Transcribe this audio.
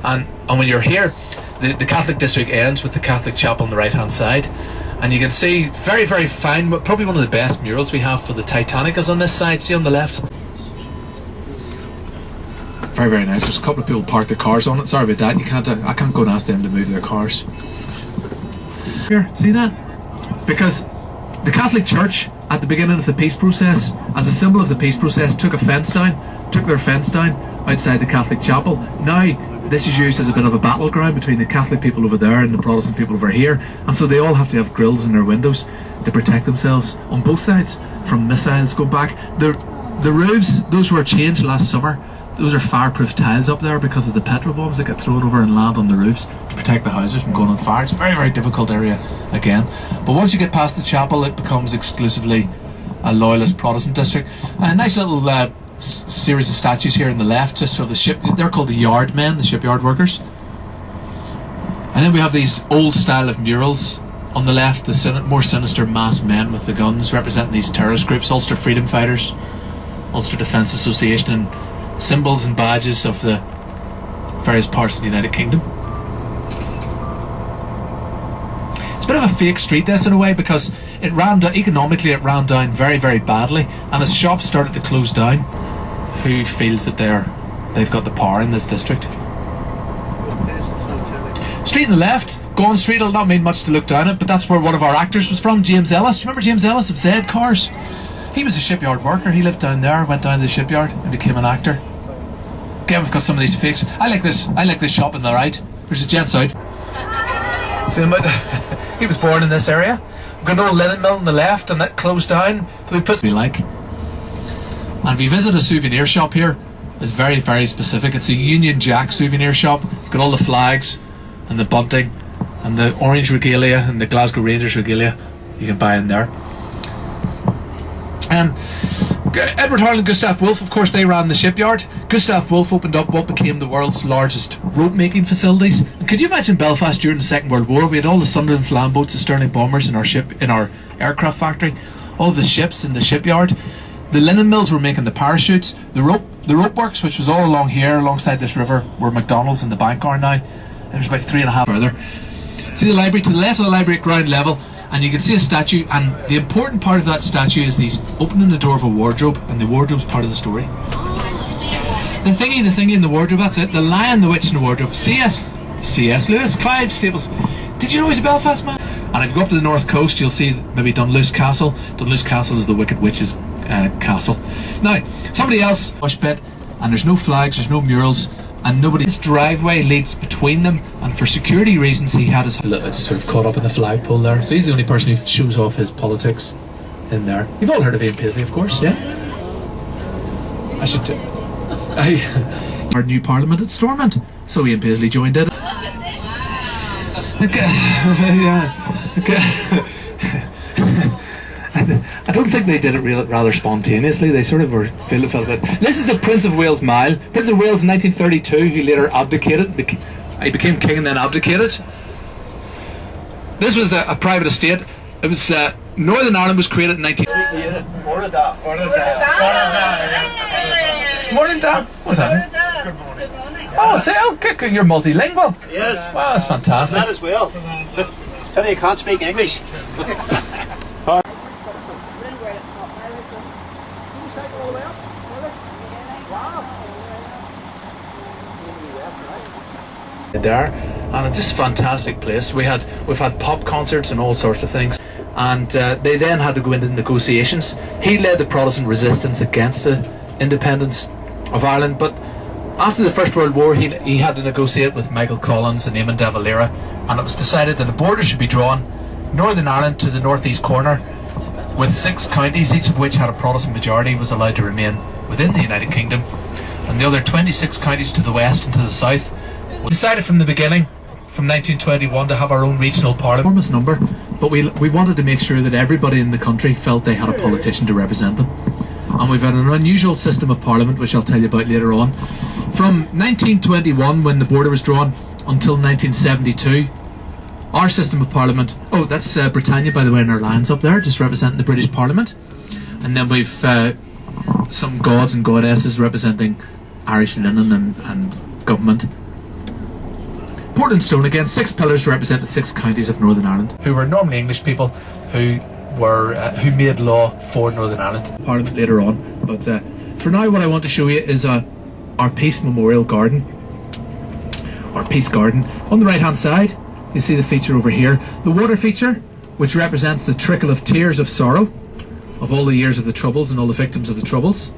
And when you're here, the Catholic district ends with the Catholic chapel on the right hand side, and you can see very, very fine, probably one of the best murals we have for the Titanic is on this side. See on the left? Very, very nice. There's a couple of people parked their cars on it. Sorry about that. I can't go and ask them to move their cars. Here, see that? Because the Catholic Church at the beginning of the peace process, as a symbol of the peace process, took their fence down outside the Catholic chapel. Now this is used as a bit of a battleground between the Catholic people over there and the Protestant people over here, and so they all have to have grills in their windows to protect themselves on both sides from missiles going back. The roofs, those were changed last summer. Those are fireproof tiles up there because of the petrol bombs that get thrown over and land on the roofs to protect the houses from going on fire. It's a very, very difficult area again. But once you get past the chapel, it becomes exclusively a loyalist Protestant district. A nice little series of statues here on the left, just of the ship. They're called the yard men, the shipyard workers. And then we have these old style of murals on the left, the more sinister masked men with the guns representing these terrorist groups, Ulster Freedom Fighters, Ulster Defence Association, and symbols and badges of the various parts of the United Kingdom. It's a bit of a fake street, this, in a way, because it ran down, economically it ran down very, very badly, and as shops started to close down, who feels that they've got the power in this district? Street on the left, Gone Street, will not mean much to look down at, but that's where one of our actors was from, James Ellis. Do you remember James Ellis of Z Cars? He was a shipyard worker. He lived down there, went down to the shipyard and became an actor. Again, we've got some of these fakes. I like this shop on the right. There's a gents out. See him out? He was born in this area. We've got an old linen mill on the left, and that closed down. So we put we like. And if you visit a souvenir shop here, it's very, very specific. It's a Union Jack souvenir shop. It's got all the flags and the bunting and the orange regalia and the Glasgow Rangers regalia you can buy in there. Edward Harland and Gustav Wolff, of course, they ran the shipyard. Gustav Wolff opened up what became the world's largest rope making facilities. And could you imagine Belfast during the Second World War? We had all the Sunderland flam boats, the Stirling bombers in our aircraft factory, all the ships in the shipyard. The linen mills were making the parachutes. The rope works, which was all along here alongside this river, where McDonald's and the bank are now. There's about 3.5 further. See the library to the left of the library at ground level, and you can see a statue, and the important part of that statue is these opening the door of a wardrobe, and the wardrobe's part of the story. The thingy in the wardrobe, that's it. The Lion, the Witch, and the Wardrobe. C.S. Lewis, Clive Staples. Did you know he's a Belfast man? And if you go up to the north coast, you'll see maybe Dunluce Castle. Dunluce Castle is the Wicked Witch's castle. Now, somebody else bush pit, and there's no flags, there's no murals, and nobody's driveway leads between them, and for security reasons he had his it's sort of caught up in the flagpole there, so he's the only person who shows off his politics in there. You've all heard of Ian Paisley, of course, yeah? Our new parliament at Stormont, so Ian Paisley joined it. I don't think they did it rather spontaneously. They sort of felt a bit. This is the Prince of Wales Mile. Prince of Wales in 1932, he later abdicated. He became king and then abdicated. This was a private estate. It was Northern Ireland was created in 19. Morning, Dan. What's that? Good morning. Oh, say, you're multilingual. Yes. Wow, that's fantastic. That as well. It's pity I can't speak English. There, and it's just a fantastic place. We've had pop concerts and all sorts of things, and they then had to go into negotiations. He led the Protestant resistance against the independence of Ireland, but after the First World War he had to negotiate with Michael Collins and Eamon de Valera, and it was decided that a border should be drawn, Northern Ireland to the northeast corner, with 6 counties, each of which had a Protestant majority, was allowed to remain within the United Kingdom, and the other 26 counties to the west and to the south. We decided from the beginning, from 1921, to have our own regional parliament. Enormous number, but we wanted to make sure that everybody in the country felt they had a politician to represent them. And we've had an unusual system of parliament, which I'll tell you about later on. From 1921, when the border was drawn, until 1972, our system of parliament... Oh, that's Britannia, by the way, in our lines up there, just representing the British Parliament. And then we've some gods and goddesses representing Irish linen and government. Portland stone again, 6 pillars to represent the 6 counties of Northern Ireland. Who were normally English people who made law for Northern Ireland. Parliament later on, but for now what I want to show you is our Peace Memorial Garden. Our Peace Garden. On the right hand side, you see the feature over here. The water feature, which represents the trickle of tears of sorrow of all the years of the Troubles and all the victims of the Troubles.